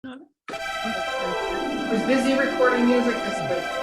I was busy recording music this week.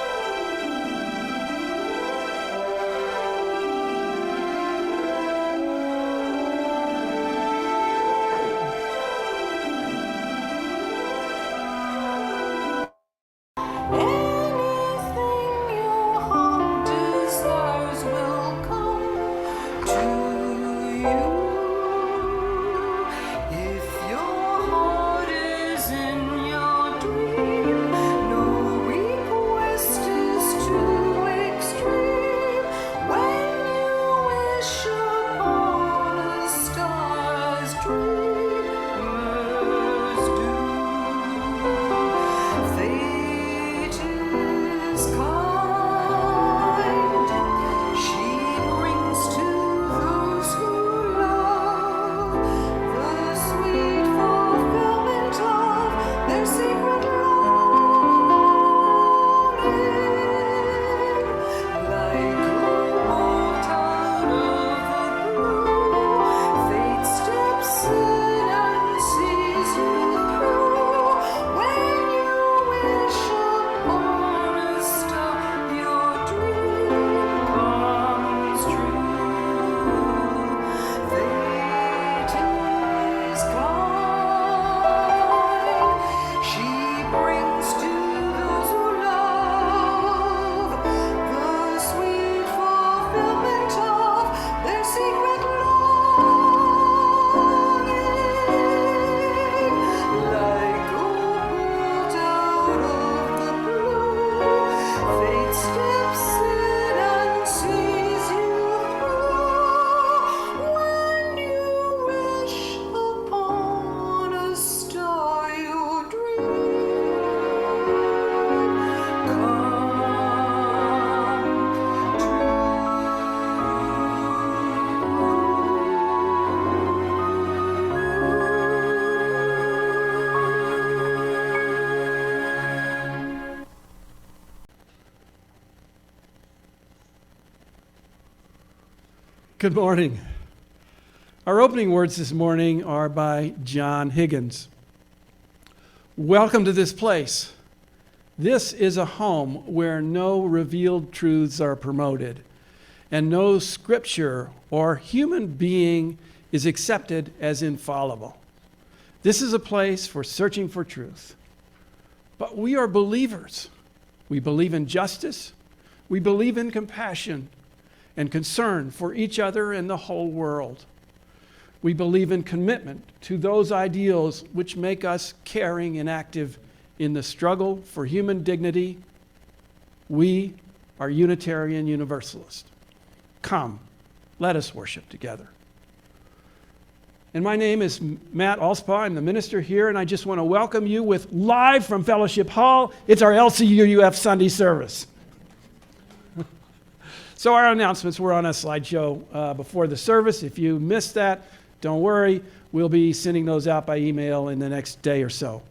Good morning. Our opening words this morning are by John Higgins. Welcome to this place. This is a home where no revealed truths are promoted, and no scripture or human being is accepted as infallible. This is a place for searching for truth. But we are believers. We believe in justice. We believe in compassion and concern for each other and the whole world. We believe in commitment to those ideals which make us caring and active in the struggle for human dignity. We are Unitarian Universalists. Come, let us worship together. And my name is Matt Alspaugh. I'm the minister here, and I just want to welcome you with live from Fellowship Hall. It's our LCUUF Sunday service. So our announcements were on a slideshow before the service. If you missed that, don't worry. We'll be sending those out by email in the next day or so.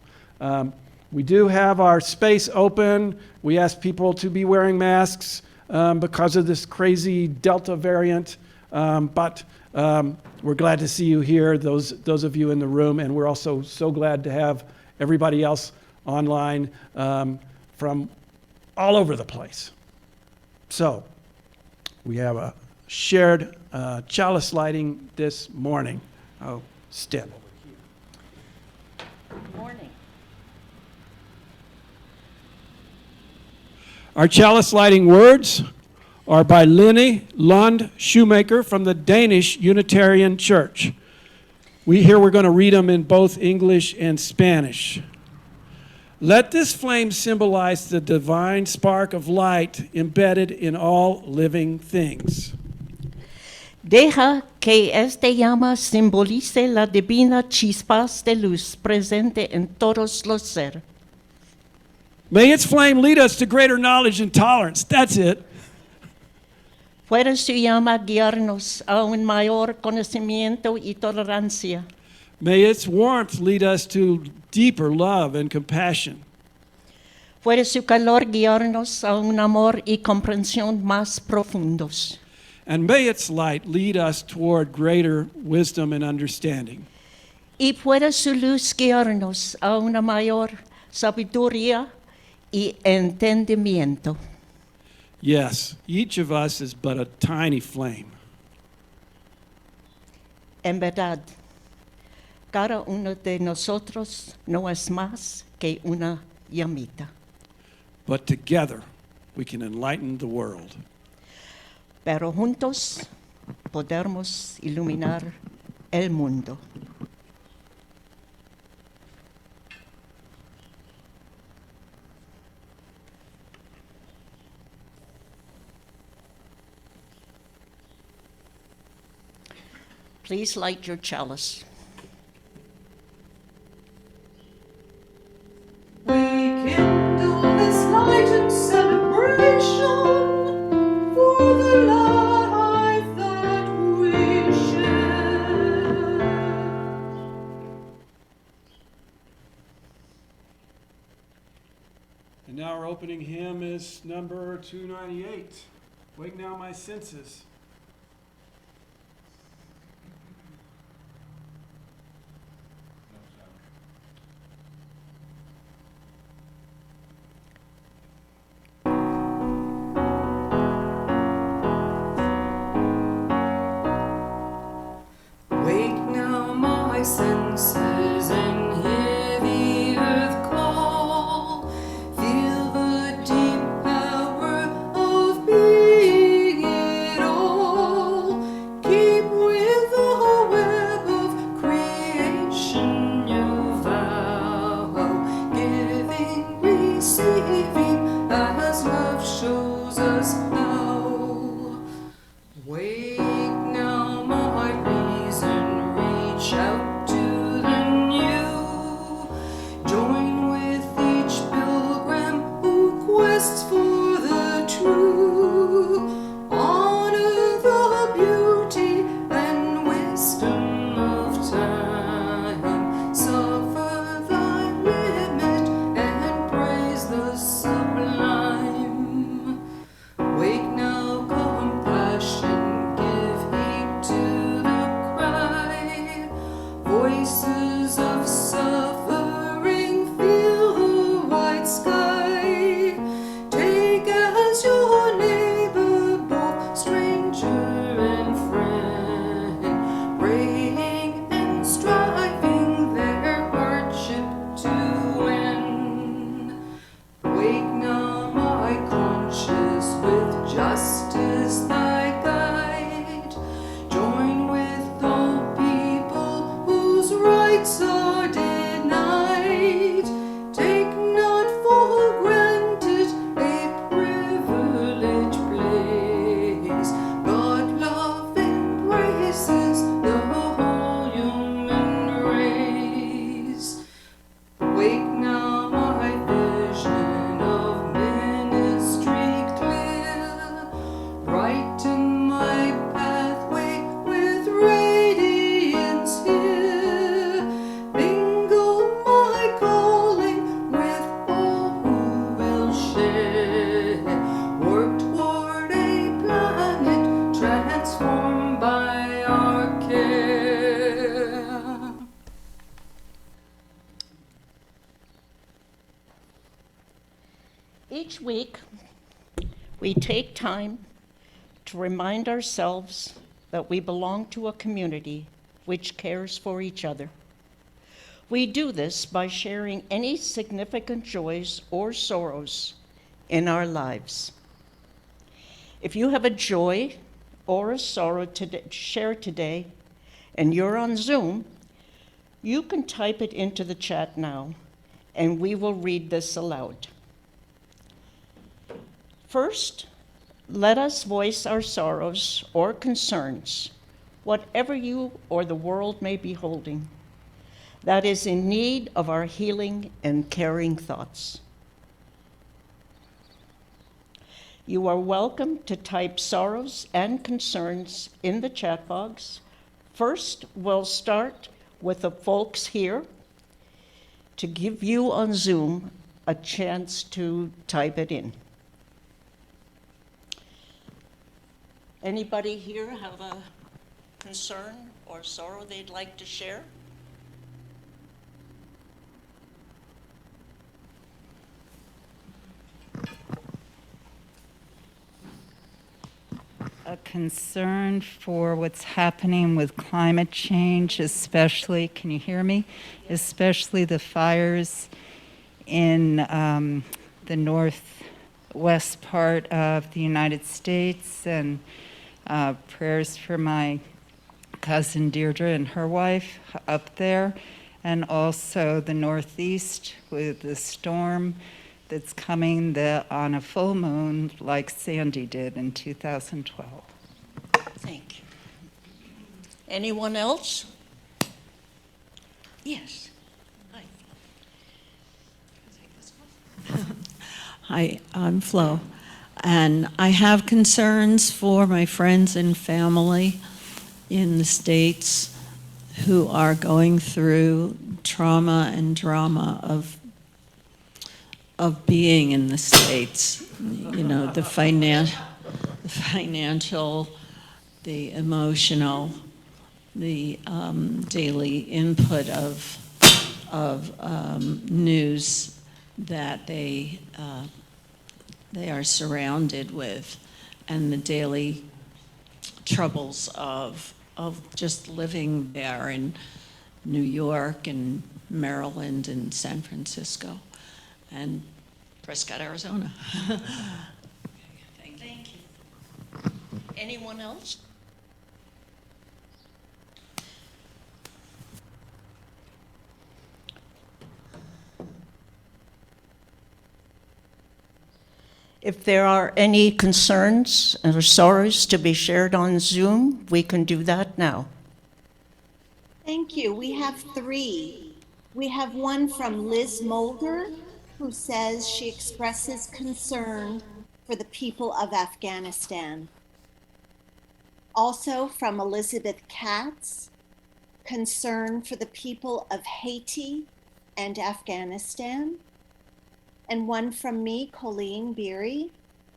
We do have our space open. We ask people to be wearing masks because of this crazy Delta variant. But we're glad to see you here, those of you in the room. And we're also so glad to have everybody else online from all over the place. So, we have a shared chalice lighting this morning. Oh, Stin. Good morning. Our chalice lighting words are by Lenny Lund Shoemaker from the Danish Unitarian Church. We're going to read them in both English and Spanish. Let this flame symbolize the divine spark of light embedded in all living things. Deja que esta llama simbolice la divina chispas de luz presente en todos los seres. May its flame lead us to greater knowledge and tolerance. That's it. Pueda su llama guiarnos a un mayor conocimiento y tolerancia. May its warmth lead us to deeper love and compassion. Puede su calor guiarnos a un amor y comprensión más profundos. And may its light lead us toward greater wisdom and understanding. y pueda su luz guiarnos a una mayor sabiduría y entendimiento. Yes, each of us is but a tiny flame. En verdad, cada uno de nosotros no es más que una llamita, But together, we can enlighten the world. pero juntos podemos iluminar el mundo. Please light your chalice. We kindle this light in celebration for the life that we share. And now our opening hymn is number 298, Wake Now My Senses. Wake now my senses and hear the earth call. Feel the deep power of being it all. Keep with the web of creation you vow, giving, receiving as love shows us how. Wake now my reason, reach out to the new. Join with each pilgrim who quests for the true. Honor the beauty and wisdom of time. Suffer thy limit and praise the sublime. Wake now compassion, give heed to the cry. Voices of suffering fill the white sky. Take as your neighbor both stranger and friend, praying and striving their hardship to end. Wake now my conscience, with justice thy guide. Join with all people whose rights are denied. Take not for granted a privileged place. God love embraces the whole human race. Wake now my vision of ministry clear. Brighten my pathway with radiance here. Mingle my calling with all who will share. Work toward a planet transformed by our care. Each week, we take time to remind ourselves that we belong to a community which cares for each other. We do this by sharing any significant joys or sorrows in our lives. If you have a joy or a sorrow to share today and you're on Zoom, you can type it into the chat now and we will read this aloud. First, let us voice our sorrows or concerns, whatever you or the world may be holding, that is in need of our healing and caring thoughts. You are welcome to type sorrows and concerns in the chat box. First, we'll start with the folks here to give you on Zoom a chance to type it in. Anybody here have a concern or sorrow they'd like to share? a concern for what's happening with climate change, especially, can you hear me? Especially the fires in the northwest part of the United States, and prayers for my cousin Deirdre and her wife up there, and also the northeast with the storm that's coming on a full moon like Sandy did in 2012. Thank you. Anyone else? Yes. Hi, I'm Flo, and I have concerns for my friends and family in the States who are going through trauma and drama of being in the States. You know, the financial, the emotional, the daily input of news that they are surrounded with, and the daily troubles of just living there in New York and Maryland and San Francisco and Prescott, Arizona. Thank you. Anyone else? If there are any concerns or sorrows to be shared on Zoom, we can do that now. Thank you. We have 3. We have one from Liz Mulder, who says she expresses concern for the people of Afghanistan. Also from Elizabeth Katz, concern for the people of Haiti and Afghanistan. And one from me, Colleen Beery,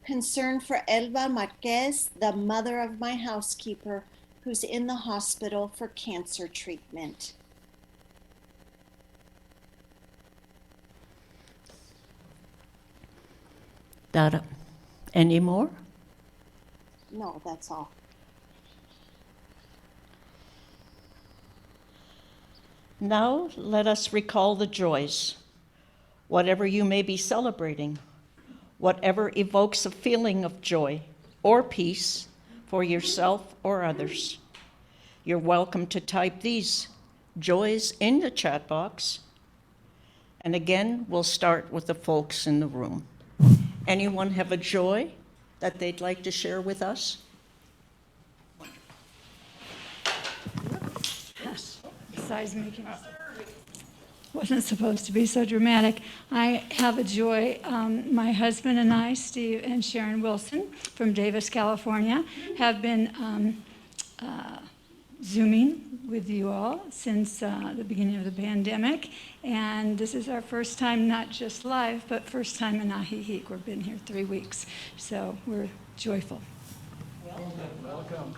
concern for Elba Marquez, the mother of my housekeeper, who's in the hospital for cancer treatment. Dada, any more? No, that's all. Now let us recall the joys. Whatever you may be celebrating, whatever evokes a feeling of joy or peace for yourself or others. You're welcome to type these joys in the chat box. And again, we'll start with the folks in the room. Anyone have a joy that they'd like to share with us? Yes. Besides making wasn't supposed to be so dramatic. I have a joy. My husband and I, Steve and Sharon Wilson from Davis, California, have been Zooming with you all since the beginning of the pandemic. And this is our first time, not just live, but first time in Ahihic. We've been here 3 weeks, so we're joyful. Welcome.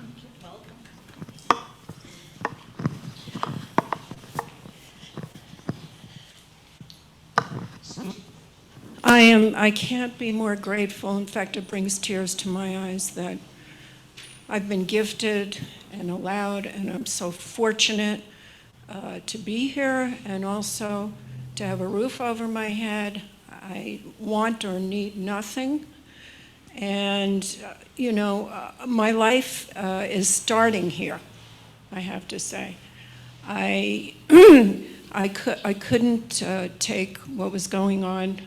I can't be more grateful. In fact, it brings tears to my eyes that I've been gifted and allowed, and I'm so fortunate to be here and also to have a roof over my head. I want or need nothing. And, my life is starting here, I have to say. I couldn't take what was going on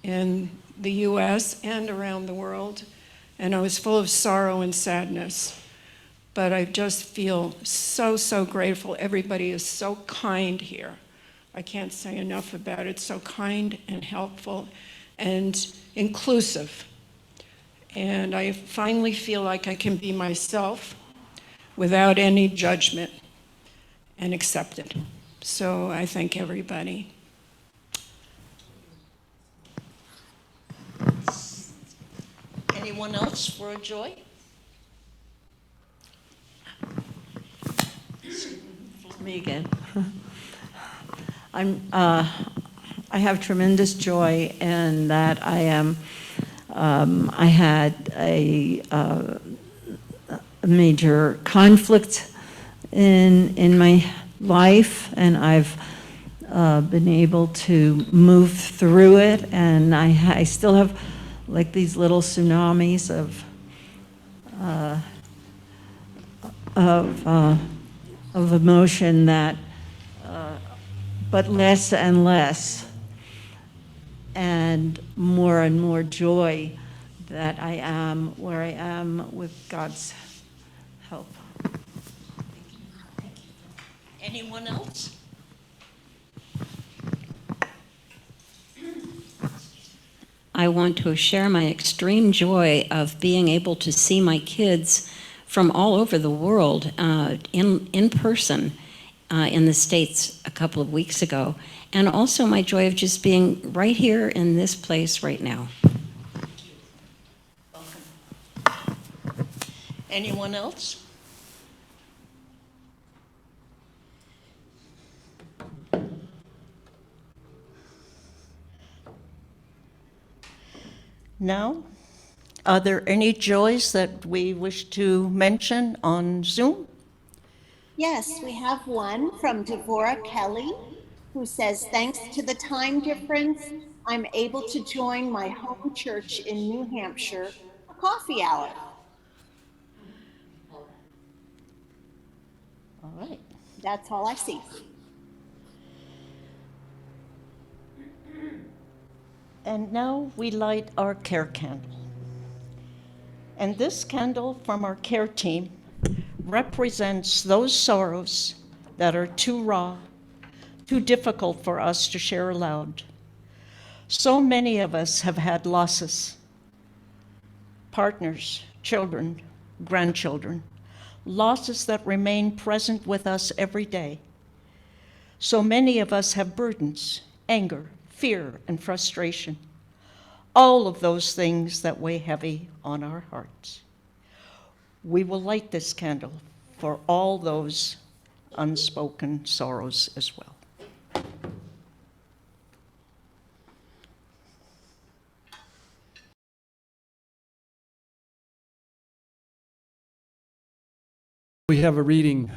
in the U.S. and around the world, and I was full of sorrow and sadness. But I just feel so, so grateful. Everybody is so kind here. I can't say enough about it. So kind and helpful and inclusive. And I finally feel like I can be myself without any judgment and accepted. So I thank everybody. Anyone else for a joy? Me again. I have tremendous joy in that I had a major conflict in my life, and I've been able to move through it, and I still have like these little tsunamis of emotion that, but less and less, and more joy that I am where I am with God's help. Anyone else? I want to share my extreme joy of being able to see my kids from all over the world in person in the States a couple of weeks ago, and also my joy of just being right here in this place right now. Anyone else? Now, are there any joys that we wish to mention on Zoom? Yes, we have one from Devorah Kelly, who says, thanks to the time difference, I'm able to join my home church in New Hampshire for coffee hour. All right. That's all I see. And now we light our care candle. And this candle from our care team represents those sorrows that are too raw, too difficult for us to share aloud. So many of us have had losses, partners, children, grandchildren, losses that remain present with us every day. So many of us have burdens, anger, fear, and frustration, all of those things that weigh heavy on our hearts. We will light this candle for all those unspoken sorrows as well. We have a reading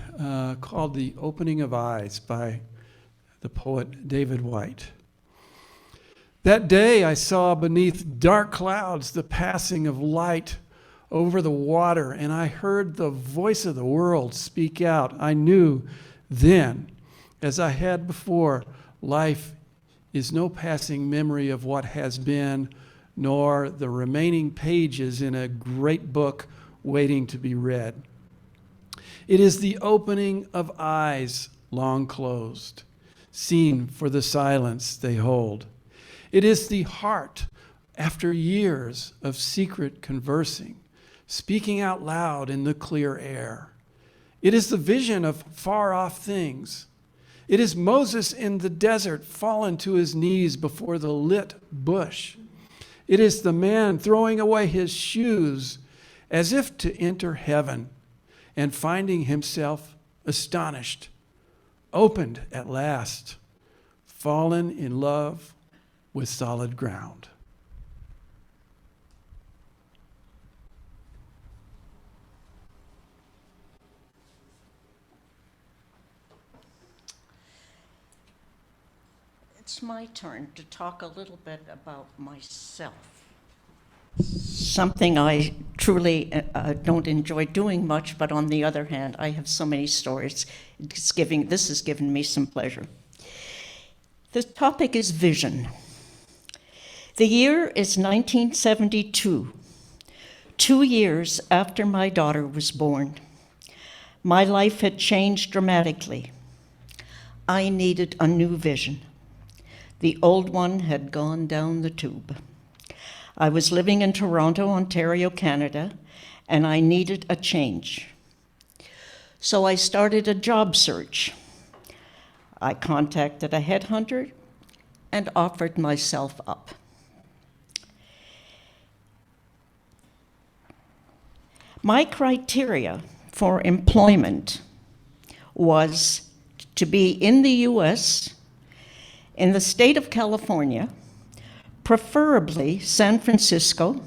called The Opening of Eyes by the poet David White. That day I saw beneath dark clouds the passing of light over the water, and I heard the voice of the world speak out. I knew then, as I had before, life is no passing memory of what has been, nor the remaining pages in a great book waiting to be read. It is the opening of eyes long closed, seen for the silence they hold. It is the heart, after years of secret conversing, speaking out loud in the clear air. It is the vision of far-off things. It is Moses in the desert fallen to his knees before the lit bush. It is the man throwing away his shoes as if to enter heaven and finding himself astonished, opened at last, fallen in love with solid ground. It's my turn to talk a little bit about myself. Something I truly don't enjoy doing much, but on the other hand, I have so many stories. This has given me some pleasure. The topic is vision. The year is 1972, 2 years after my daughter was born. My life had changed dramatically. I needed a new vision. The old one had gone down the tube. I was living in Toronto, Ontario, Canada, and I needed a change. So I started a job search. I contacted a headhunter and offered myself up. My criteria for employment was to be in the US, in the state of California, preferably San Francisco,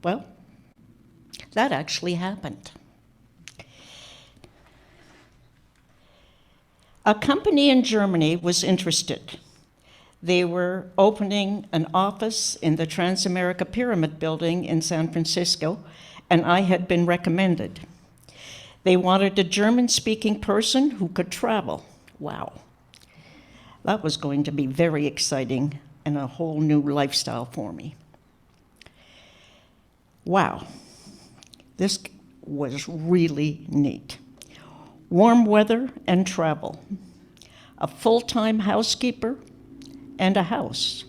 well, That actually happened. A company in Germany was interested. They were opening an office in the Transamerica Pyramid Building in San Francisco, and I had been recommended. They wanted a German-speaking person who could travel. Wow. That was going to be very exciting and a whole new lifestyle for me. Wow. This was really neat. Warm weather and travel. A full-time housekeeper and a house.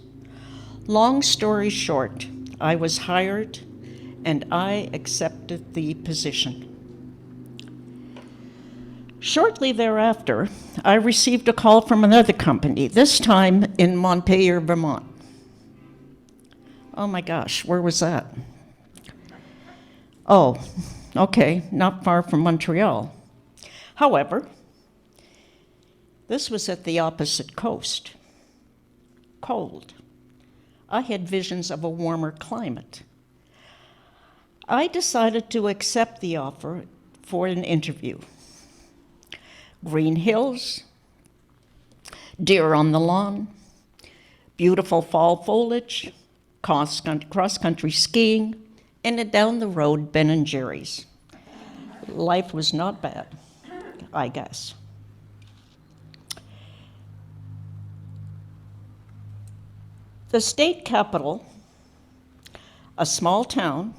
Long story short, I was hired and I accepted the position. Shortly thereafter, I received a call from another company, this time in Montpelier, Vermont. Oh my gosh, where was that? Oh, okay, not far from Montreal. However, this was at the opposite coast. Cold. I had visions of a warmer climate. I decided to accept the offer for an interview. Green hills, deer on the lawn, beautiful fall foliage, cross-country skiing, and down the road, Ben & Jerry's. Life was not bad, I guess. The state capital, a small town,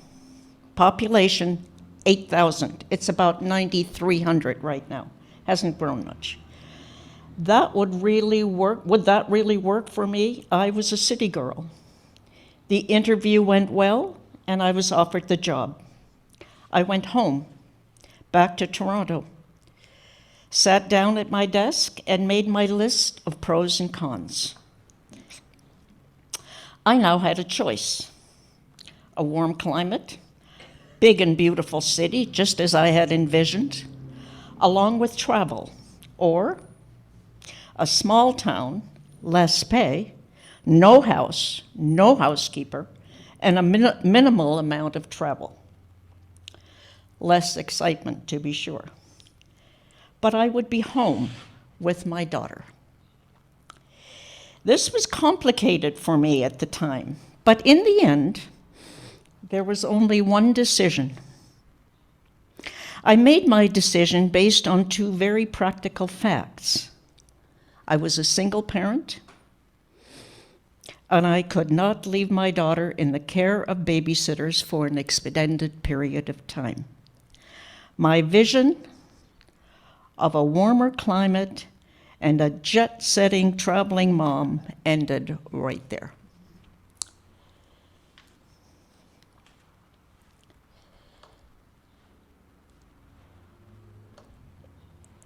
population 8,000. It's about 9,300 right now. Hasn't grown much. That would really work. Would that really work for me? I was a city girl. The interview went well, and I was offered the job. I went home, back to Toronto, sat down at my desk, and made my list of pros and cons. I now had a choice. A warm climate, big and beautiful city, just as I had envisioned, along with travel, or a small town, less pay, no house, no housekeeper, and a minimal amount of travel. Less excitement, to be sure. But I would be home with my daughter. This was complicated for me at the time, but in the end, there was only one decision. I made my decision based on two very practical facts. I was a single parent, and I could not leave my daughter in the care of babysitters for an extended period of time. My vision of a warmer climate and a jet-setting traveling mom ended right there.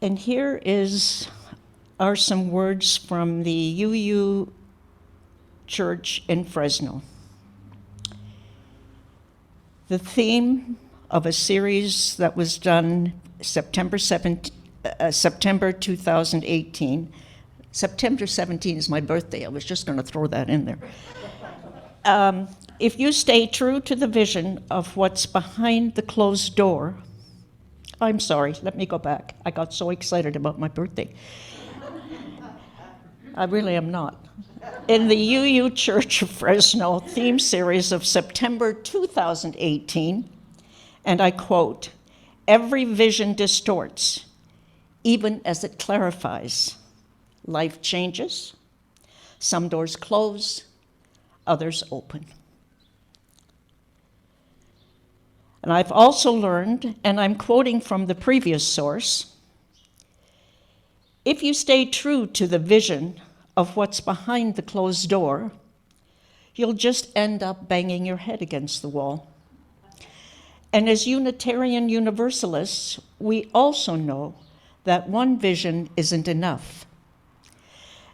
And here are some words from the UU Church in Fresno. The theme of a series that was done September 2018. September 17 is my birthday. I was just going to throw that in there. If you stay true to the vision of what's behind the closed door, I'm sorry, let me go back. I got so excited about my birthday. I really am not. In the UU Church of Fresno theme series of September 2018, and I quote, "Every vision distorts, even as it clarifies. Life changes. Some doors close, others open." And I've also learned, and I'm quoting from the previous source, if you stay true to the vision of what's behind the closed door, you'll just end up banging your head against the wall. And as Unitarian Universalists, we also know that one vision isn't enough.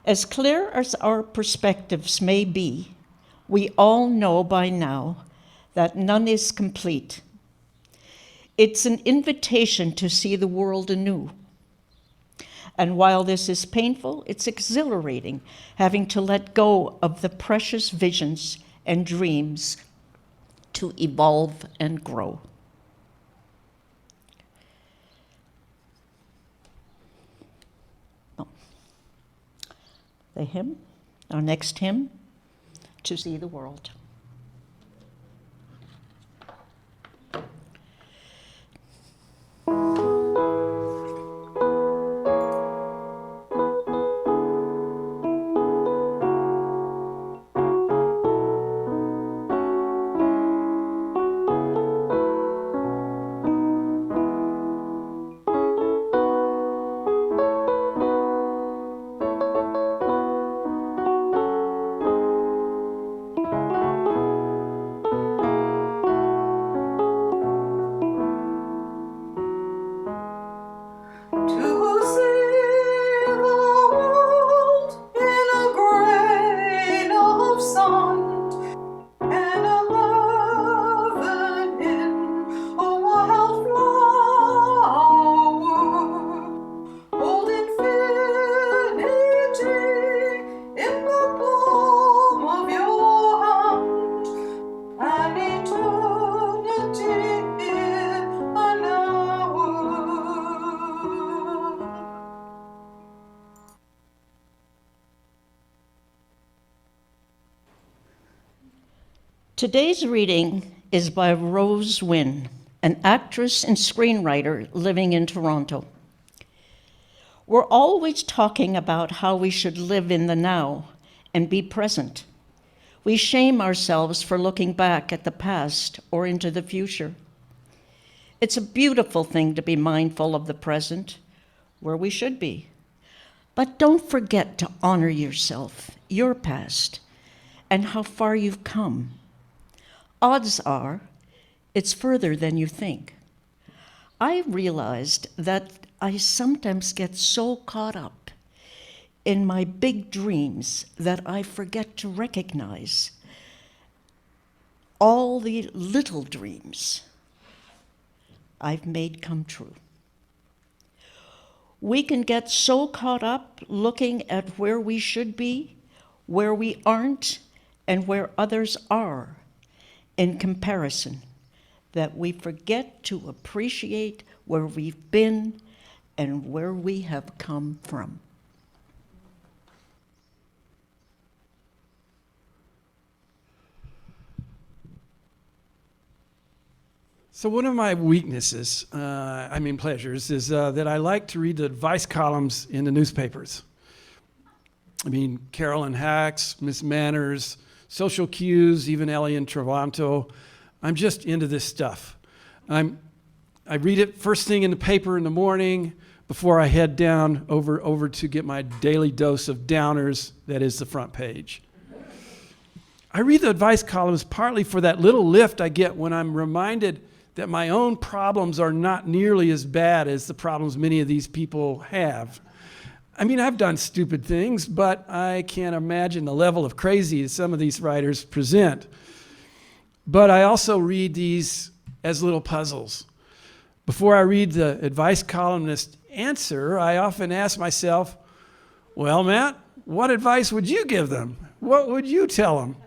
As clear as our perspectives may be, we all know by now that none is complete. It's an invitation to see the world anew. And while this is painful, it's exhilarating, having to let go of the precious visions and dreams to evolve and grow. The hymn, our next hymn, To See the World. To see the world in a grain of sand, and a heaven in a wildflower, hold infinity in the palm of your hand, and eternity in an hour. Today's reading is by Rose Wynn, an actress and screenwriter living in Toronto. We're always talking about how we should live in the now and be present. We shame ourselves for looking back at the past or into the future. It's a beautiful thing to be mindful of the present, where we should be. But don't forget to honor yourself, your past, and how far you've come. Odds are, it's further than you think. I realized that I sometimes get so caught up in my big dreams that I forget to recognize all the little dreams I've made come true. We can get so caught up looking at where we should be, where we aren't, and where others are in comparison, that we forget to appreciate where we've been and where we have come from. So one of my weaknesses, pleasures, is that I like to read the advice columns in the newspapers. Carolyn Hacks, Miss Manners, Social Cues, even Ellie and Travanto. I'm just into this stuff. I read it first thing in the paper in the morning before I head down over to get my daily dose of downers, that is the front page. I read the advice columns partly for that little lift I get when I'm reminded that my own problems are not nearly as bad as the problems many of these people have. I've done stupid things, but I can't imagine the level of crazy some of these writers present. But I also read these as little puzzles. Before I read the advice columnist answer, I often ask myself, well, Matt, what advice would you give them? What would you tell them?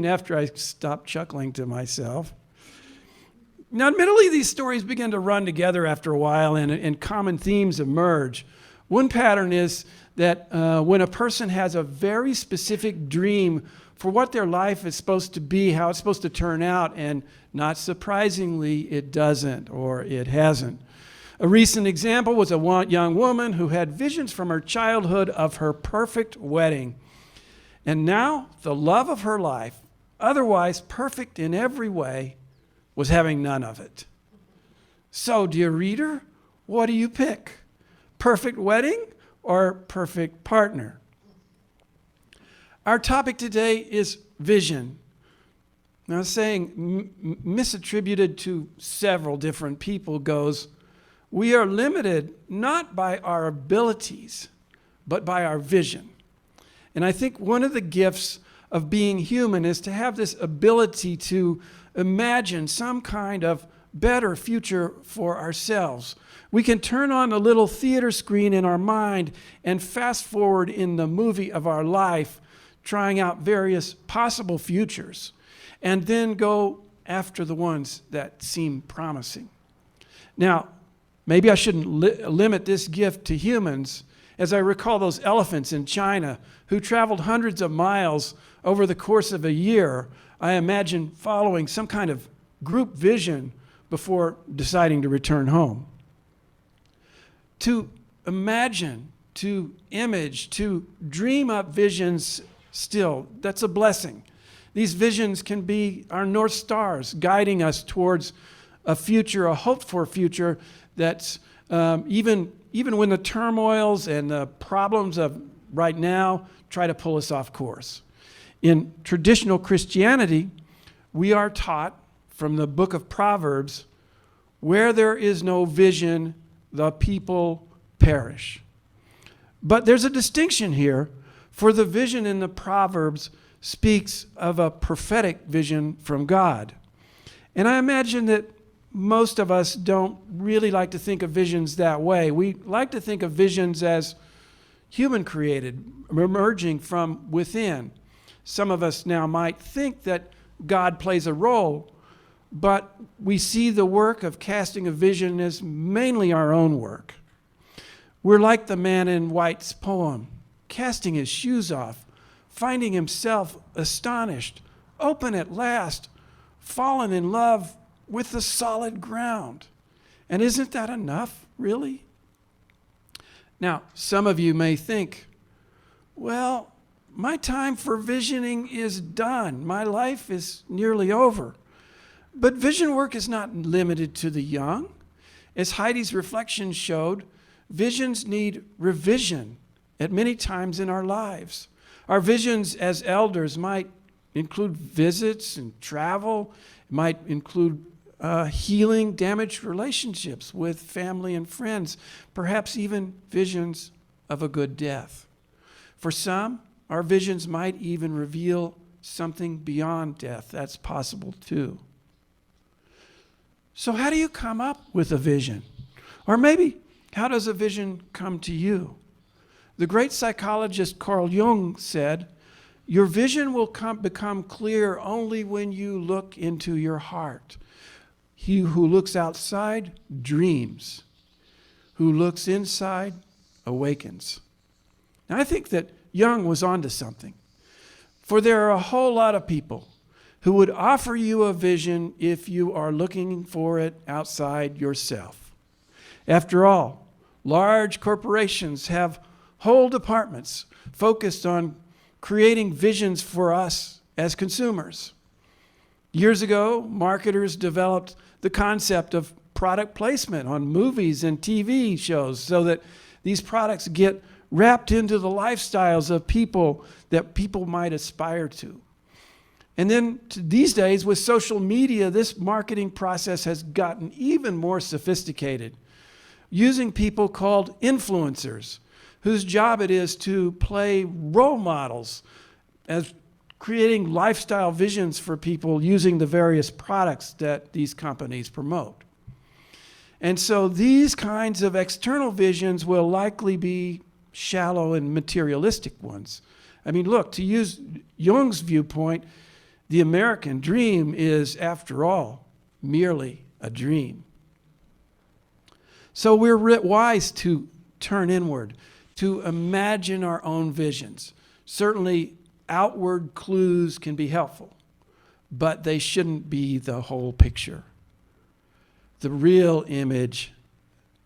After I stop chuckling to myself. Now, admittedly, these stories begin to run together after a while, and common themes emerge. One pattern is that when a person has a very specific dream for what their life is supposed to be, how it's supposed to turn out, and not surprisingly, it doesn't or it hasn't. A recent example was a young woman who had visions from her childhood of her perfect wedding. And now the love of her life, otherwise perfect in every way, was having none of it. So, dear reader, what do you pick? Perfect wedding or perfect partner? Our topic today is vision. Now, saying misattributed to several different people goes, we are limited not by our abilities, but by our vision. And I think one of the gifts of being human is to have this ability to imagine some kind of better future for ourselves. We can turn on a little theater screen in our mind and fast forward in the movie of our life, trying out various possible futures, and then go after the ones that seem promising. Now, maybe I shouldn't limit this gift to humans As I recall those elephants in China who traveled hundreds of miles over the course of a year, I imagine following some kind of group vision before deciding to return home. To imagine, to image, to dream up visions still, that's a blessing. These visions can be our North Stars guiding us towards a future, a hoped-for future that's even when the turmoils and the problems of right now try to pull us off course. In traditional Christianity, we are taught from the book of Proverbs, where there is no vision, the people perish. But there's a distinction here, for the vision in the Proverbs speaks of a prophetic vision from God. And I imagine that most of us don't really like to think of visions that way. We like to think of visions as human created, emerging from within. Some of us now might think that God plays a role, but we see the work of casting a vision as mainly our own work. We're like the man in White's poem, casting his shoes off, finding himself astonished, open at last, fallen in love with the solid ground. And isn't that enough, really? Now, some of you may think, well, my time for visioning is done. My life is nearly over. But vision work is not limited to the young. As Heidi's reflection showed, visions need revision at many times in our lives. Our visions as elders might include visits and travel. It might include healing damaged relationships with family and friends, perhaps even visions of a good death. For some, our visions might even reveal something beyond death. That's possible too. So how do you come up with a vision? Or maybe, how does a vision come to you? The great psychologist Carl Jung said, your vision will become clear only when you look into your heart. He who looks outside dreams. Who looks inside awakens. Now, I think that Jung was onto something. For there are a whole lot of people who would offer you a vision if you are looking for it outside yourself. After all, large corporations have whole departments focused on creating visions for us as consumers. Years ago, marketers developed the concept of product placement on movies and TV shows so that these products get wrapped into the lifestyles of people that people might aspire to. And then these days, with social media, this marketing process has gotten even more sophisticated, using people called influencers, whose job it is to play role models as creating lifestyle visions for people using the various products that these companies promote. And so these kinds of external visions will likely be shallow and materialistic ones. I mean, look, to use Jung's viewpoint, the American dream is, after all, merely a dream. So we're wise to turn inward, to imagine our own visions. Certainly, outward clues can be helpful, but they shouldn't be the whole picture. The real image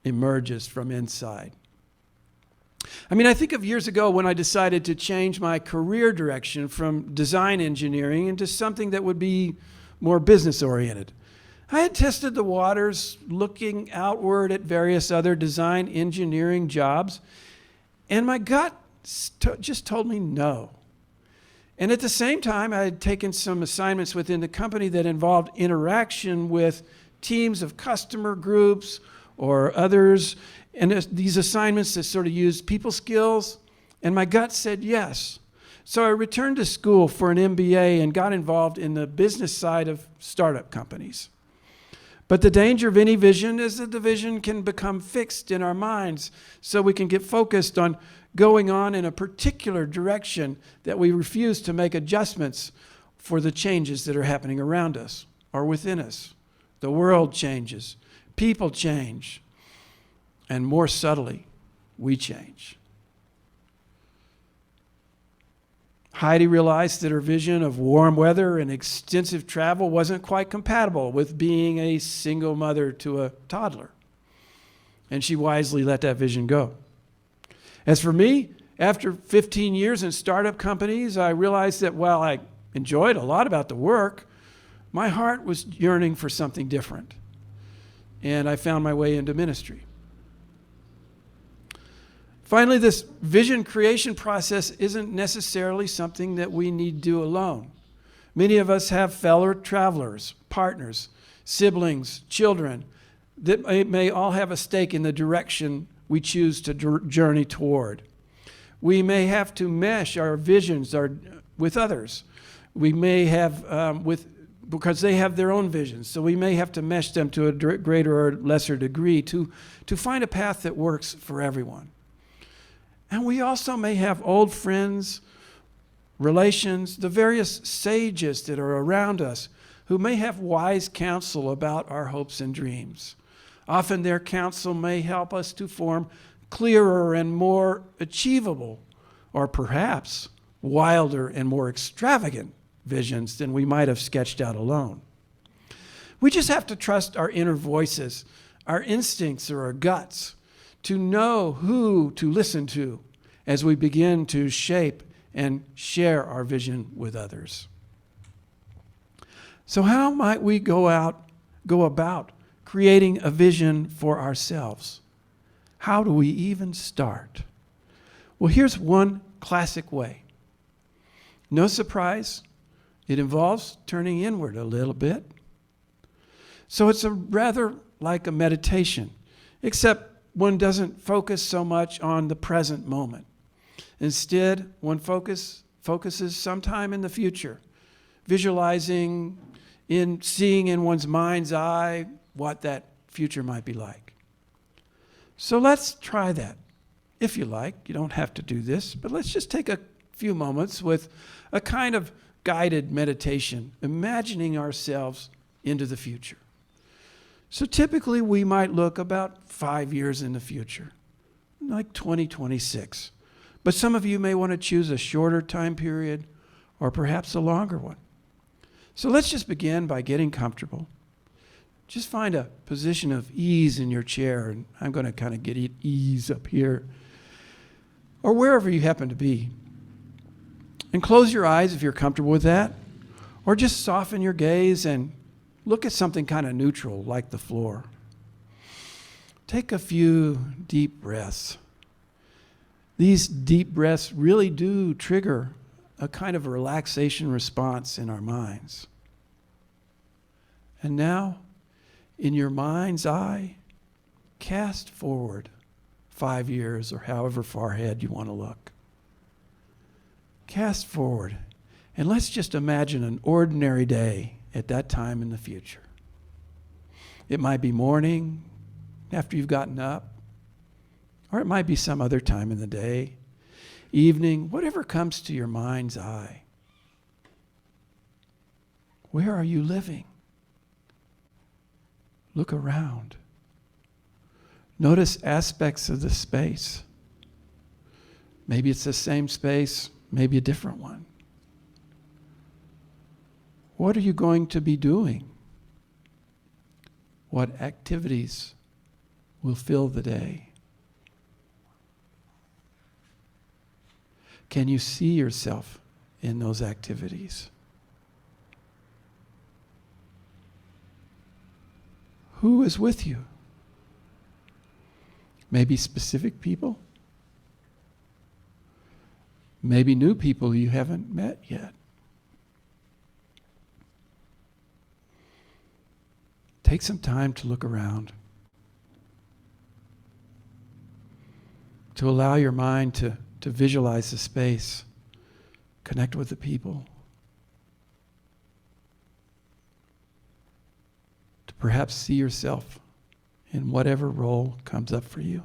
emerges from inside. I mean, I think of years ago when I decided to change my career direction from design engineering into something that would be more business-oriented. I had tested the waters, looking outward at various other design engineering jobs, and my gut just told me no. And at the same time, I had taken some assignments within the company that involved interaction with teams of customer groups or others, and these assignments that sort of used people skills, and my gut said yes. So I returned to school for an MBA and got involved in the business side of startup companies. But the danger of any vision is that the vision can become fixed in our minds, so we can get focused on going on in a particular direction that we refuse to make adjustments for the changes that are happening around us or within us. The world changes, people change, and more subtly, we change. Heidi realized that her vision of warm weather and extensive travel wasn't quite compatible with being a single mother to a toddler. And she wisely let that vision go. As for me, after 15 years in startup companies, I realized that while I enjoyed a lot about the work, my heart was yearning for something different. And I found my way into ministry. Finally, this vision creation process isn't necessarily something that we need to do alone. Many of us have fellow travelers, partners, siblings, children that may all have a stake in the direction we choose to journey toward. We may have to mesh our visions with others. We may have, because they have their own visions, so we may have to mesh them to a greater or lesser degree to find a path that works for everyone. And we also may have old friends, relations, the various sages that are around us who may have wise counsel about our hopes and dreams. Often their counsel may help us to form clearer and more achievable, or perhaps wilder and more extravagant visions than we might have sketched out alone. We just have to trust our inner voices, our instincts or our guts, to know who to listen to as we begin to shape and share our vision with others. So how might we go about creating a vision for ourselves? How do we even start? Well, here's one classic way. No surprise, it involves turning inward a little bit. So it's rather like a meditation, except one doesn't focus so much on the present moment. Instead, one focuses sometime in the future, visualizing, seeing in one's mind's eye what that future might be like. So let's try that. If you like, you don't have to do this, but let's just take a few moments with a kind of guided meditation, imagining ourselves into the future. So typically we might look about 5 years in the future, like 2026. But some of you may want to choose a shorter time period or perhaps a longer one. So let's just begin by getting comfortable. Just find a position of ease in your chair, and I'm going to kind of get ease up here, or wherever you happen to be. And close your eyes if you're comfortable with that, or just soften your gaze and look at something kind of neutral like the floor. Take a few deep breaths. These deep breaths really do trigger a kind of relaxation response in our minds. And now, in your mind's eye, cast forward 5 years or however far ahead you want to look. Cast forward, and let's just imagine an ordinary day at that time in the future. It might be morning, after you've gotten up, or it might be some other time in the day, evening, whatever comes to your mind's eye. Where are you living? Look around. Notice aspects of the space. Maybe it's the same space, maybe a different one. What are you going to be doing? What activities will fill the day? Can you see yourself in those activities? Who is with you? Maybe specific people? Maybe new people you haven't met yet. Take some time to look around, to allow your mind to visualize the space, connect with the people, to perhaps see yourself in whatever role comes up for you.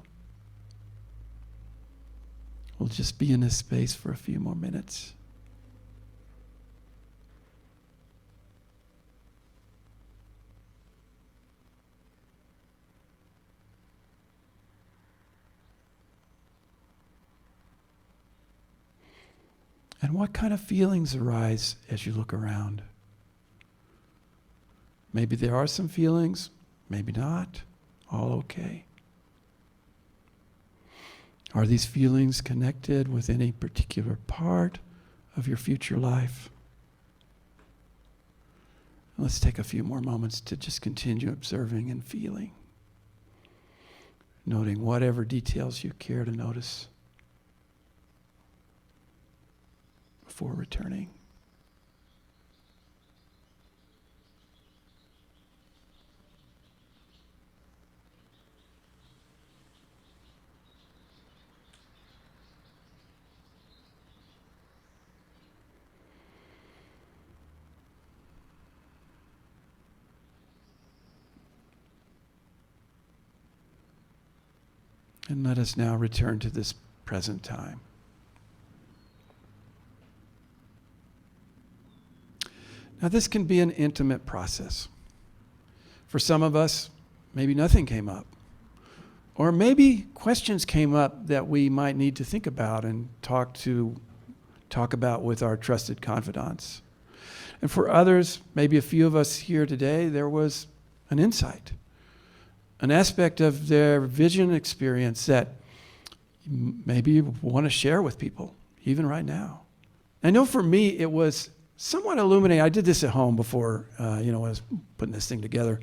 We'll just be in this space for a few more minutes. And what kind of feelings arise as you look around? Maybe there are some feelings, maybe not. All okay. Are these feelings connected with any particular part of your future life? Let's take a few more moments to just continue observing and feeling, noting whatever details you care to notice before returning. And let us now return to this present time. Now, this can be an intimate process. For some of us, maybe nothing came up. Or maybe questions came up that we might need to think about and talk about with our trusted confidants. And for others, maybe a few of us here today, there was an insight, an aspect of their vision experience that maybe you want to share with people, even right now. I know for me, it was somewhat illuminating. I did this at home before, when I was putting this thing together.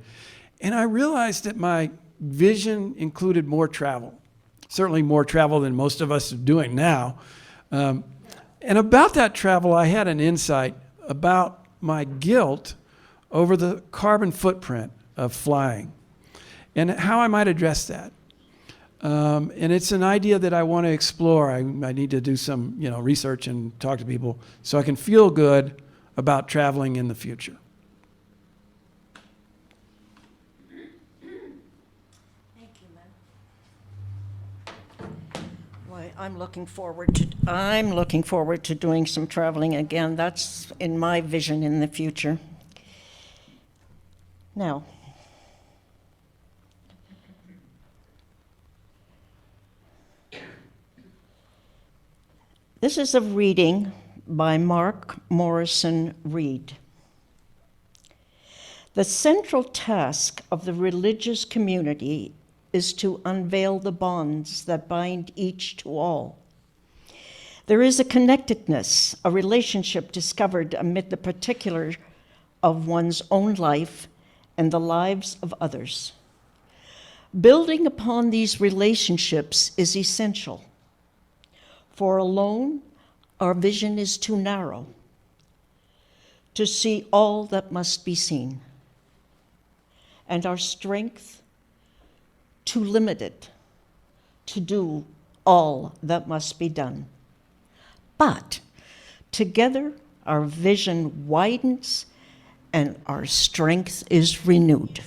And I realized that my vision included more travel, certainly more travel than most of us are doing now. And about that travel, I had an insight about my guilt over the carbon footprint of flying and how I might address that. And it's an idea that I want to explore. I need to do some research and talk to people so I can feel good about traveling in the future. Thank you, Lynn. Why, I'm looking forward to doing some traveling again. That's in my vision in the future. Now, this is a reading by Mark Morrison Reed. The central task of the religious community is to unveil the bonds that bind each to all. There is a connectedness, a relationship discovered amid the particular of one's own life and the lives of others. Building upon these relationships is essential, for alone our vision is too narrow to see all that must be seen, and our strength too limited to do all that must be done. But together our vision widens and our strength is renewed.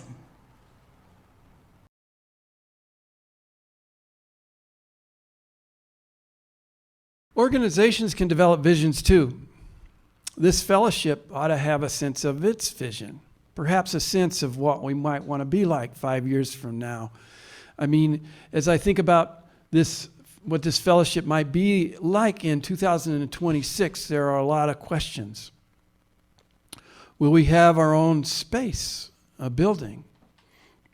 Organizations can develop visions too. This fellowship ought to have a sense of its vision, perhaps a sense of what we might want to be like 5 years from now. I mean, as I think about this, what this fellowship might be like in 2026, there are a lot of questions. Will we have our own space, a building?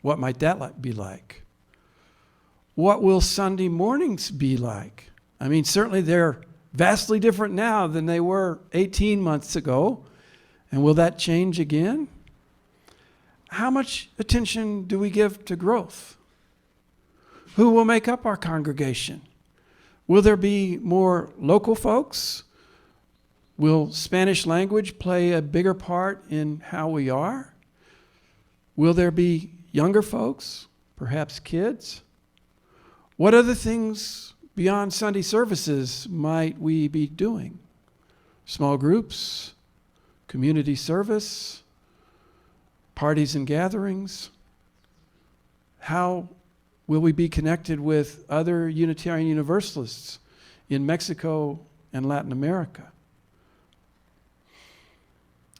What might that be like? What will Sunday mornings be like? I mean, certainly they're vastly different now than they were 18 months ago. And will that change again? How much attention do we give to growth? Who will make up our congregation? Will there be more local folks? Will Spanish language play a bigger part in how we are? Will there be younger folks, perhaps kids? What other things beyond Sunday services might we be doing? Small groups, community service, parties and gatherings? How will we be connected with other Unitarian Universalists in Mexico and Latin America?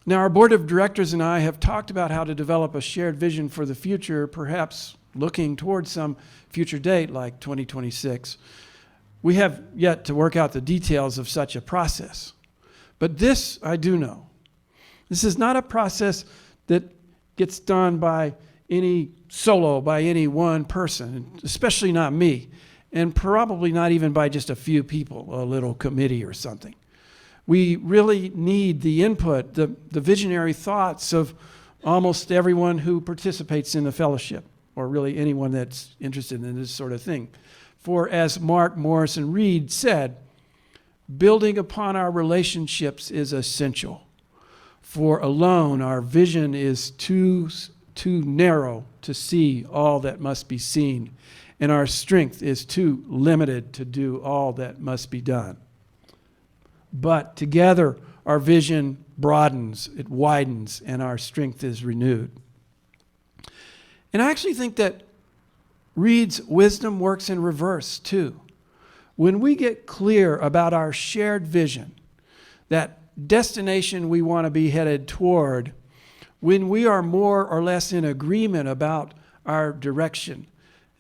Now, our board of directors and I have talked about how to develop a shared vision for the future, perhaps looking towards some future date like 2026. We have yet to work out the details of such a process. But this I do know. This is not a process that gets done by any one person, especially not me, and probably not even by just a few people, a little committee or something. We really need the input, the visionary thoughts of almost everyone who participates in the fellowship, or really anyone that's interested in this sort of thing. For as Mark Morrison Reed said, building upon our relationships is essential. For alone our vision is too narrow to see all that must be seen, and our strength is too limited to do all that must be done. But together our vision broadens, it widens, and our strength is renewed. And I actually think that Reed's wisdom works in reverse too. When we get clear about our shared vision, that destination we want to be headed toward, when we are more or less in agreement about our direction,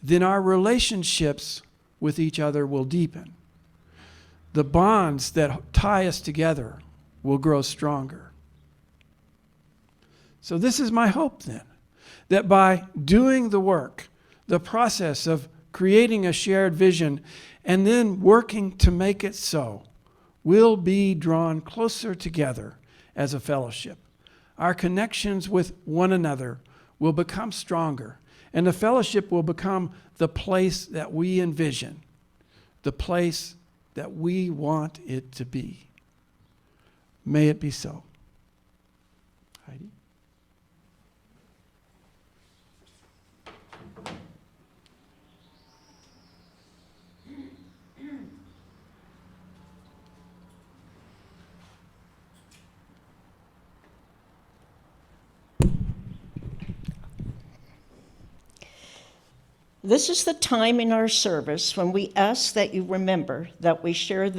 then our relationships with each other will deepen. The bonds that tie us together will grow stronger. So this is my hope then, that by doing the work, the process of creating a shared vision and then working to make it so, we'll be drawn closer together as a fellowship. Our connections with one another will become stronger, and the fellowship will become the place that we envision, the place that we want it to be. May it be so. Heidi? This is the time in our service when we ask that you remember that we share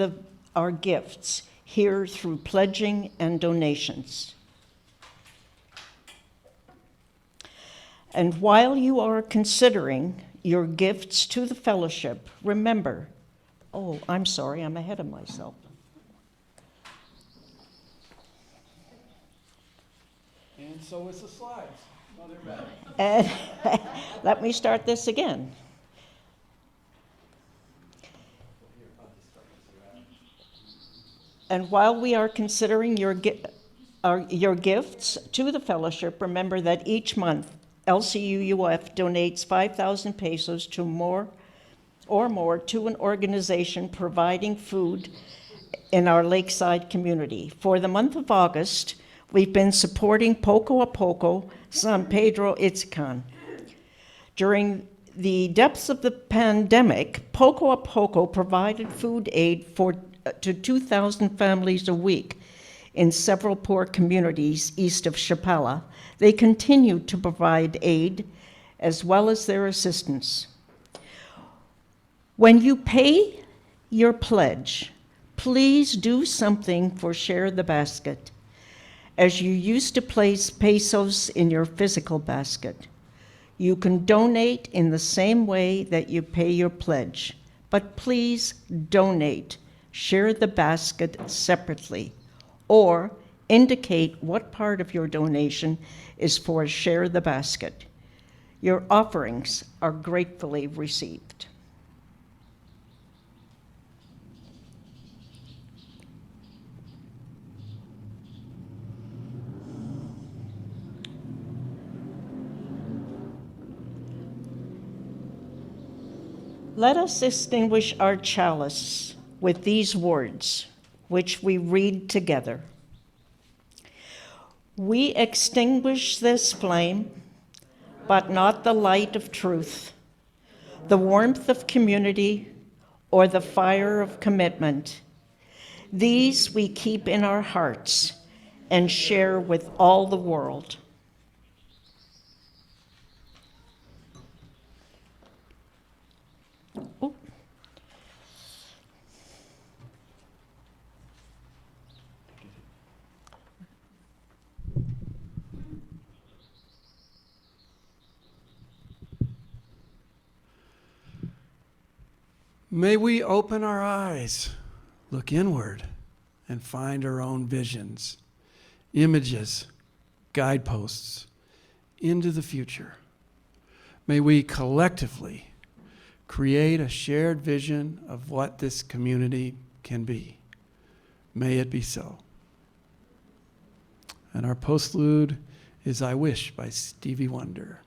our gifts here through pledging and donations. And while you are considering your gifts to the fellowship, remember, oh, I'm sorry, I'm ahead of myself. And so is the slides. Oh, they're back. And let me start this again. And while we are considering your gifts to the fellowship, remember that each month LCUUF donates 5,000 pesos to more to an organization providing food in our lakeside community. For the month of August, we've been supporting Poco a Poco San Pedro Itzacan. During the depths of the pandemic, Poco a Poco provided food aid to 2,000 families a week in several poor communities east of Chapala. They continue to provide aid as well as their assistance. When you pay your pledge, please do something for Share the Basket, as you used to place pesos in your physical basket. You can donate in the same way that you pay your pledge, but please donate. Share the basket separately, or indicate what part of your donation is for Share the Basket. Your offerings are gratefully received. Let us extinguish our chalice with these words, which we read together. We extinguish this flame, but not the light of truth, the warmth of community, or the fire of commitment. These we keep in our hearts and share with all the world. Oh. May we open our eyes, look inward, and find our own visions, images, guideposts into the future. May we collectively create a shared vision of what this community can be. May it be so. And our postlude is I Wish by Stevie Wonder.